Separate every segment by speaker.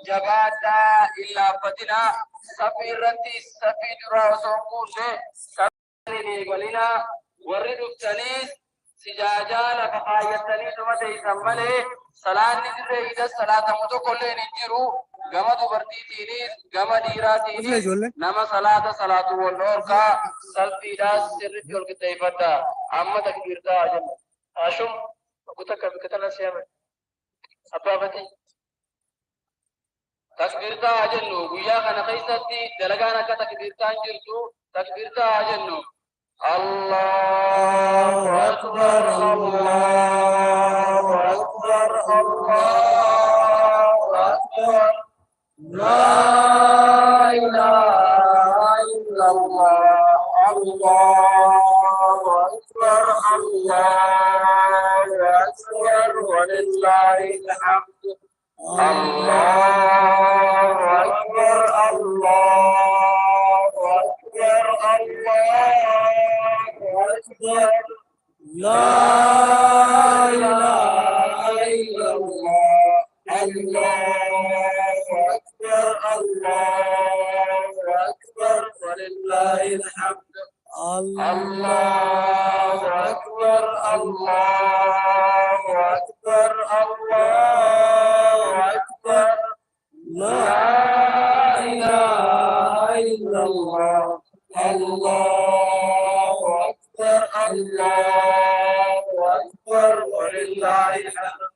Speaker 1: جبادا إلا فتنا سفيرتي سفير وسوقوسه كني قلنا ورد التنيس سجاجالا فقايتني ثم تيسمله صلاة نجر إذا صلاة متو كل نجرو gama dubartiitiinis gama dhiiraatiinis nama salaata walloor kaa salphiidhaas sirritti ol qixxeeffadha amma takbiirtaa jenna ashum kutakka bikatana seeme abbaafati takbiirtaa jennu guyyaa kana keessatti dalagaan akka takbiirtaan jirtu takbiirtaa jennu Allahu akbar Allahu akbar Allahu akbar لا إله إلا الله الله أكبر الله أكبر ولله الحمد الله أكبر الله أكبر الله أكبر لا إله إلا الله الله الله أكبر ولله الحمد الله أكبر الله أكبر الله أكبر لا إله إلا الله الله أكبر الله أكبر ولله الحمد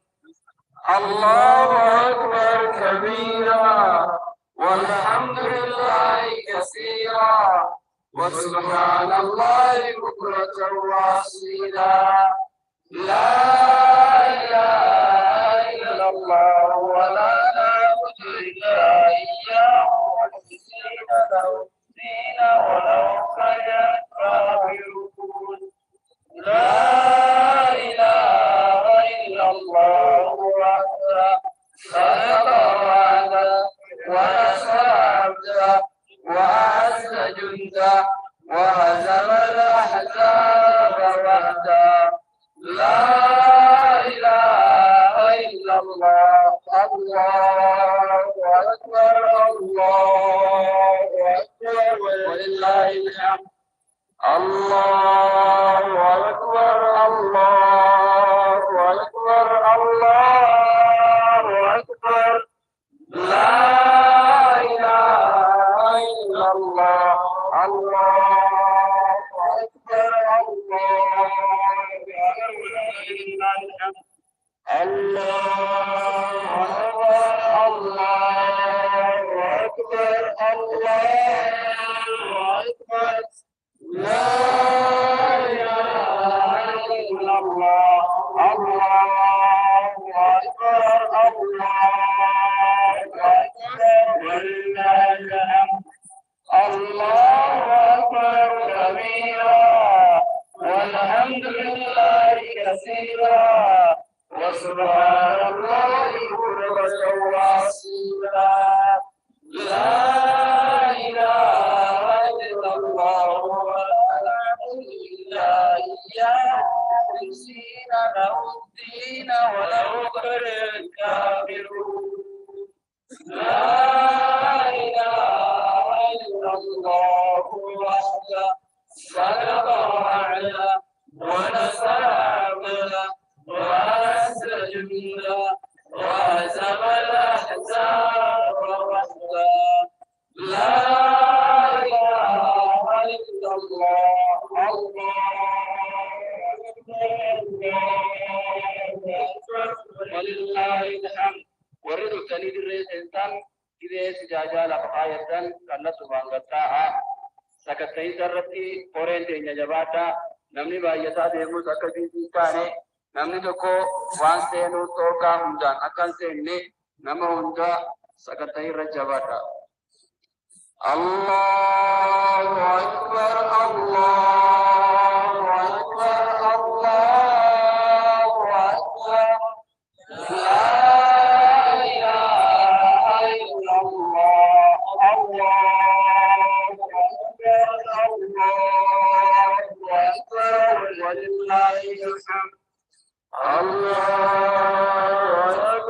Speaker 1: الله أكبر كبيرا والحمد لله كثيرا وسبحان الله بكرة وأصيلا لا إله إلا الله ولا نعبد إلا إياه مخلصين له الدين ولو كره الكافرون لا إله إلا الله وحده خلق وعده ونصر عبده وأعز جنده وهزم الأحزاب وحده لا إله إلا الله الله أكبر الله أكبر ولله الحمد الله أكبر الله أكبر الله أكبر لا إله إلا الله الله أكبر الله أكبر الله أكبر لا إله إلا الله الله أكبر الله أكبر ولله الحمد الله أكبر كبيرا والحمد لله كثيرا وسبحان الله بكرة وأصيلا لا إله إلا الله ولا إلا إياه مخلصين له الدين ولو كره الكافرون لا إله إلا الله وحده خلق وعلا ونصر عبدا وأعز جندا وهزم الأحزاب وحده لا إله إلا الله ولله الحمد ورد التنيد الرئيسان إذا سجاجا لبقاية كان سبحان الله سكتين سرتي قرين تين جباتا نمني بايتا ديمو سكتين كاني نمني تكو وان سينو توكا هندان أكان سيني نما هندا سكتين رجباتا الله أكبر الله أكبر الله أكبر لا إله إلا الله الله أكبر الله أكبر ولله الحمد الله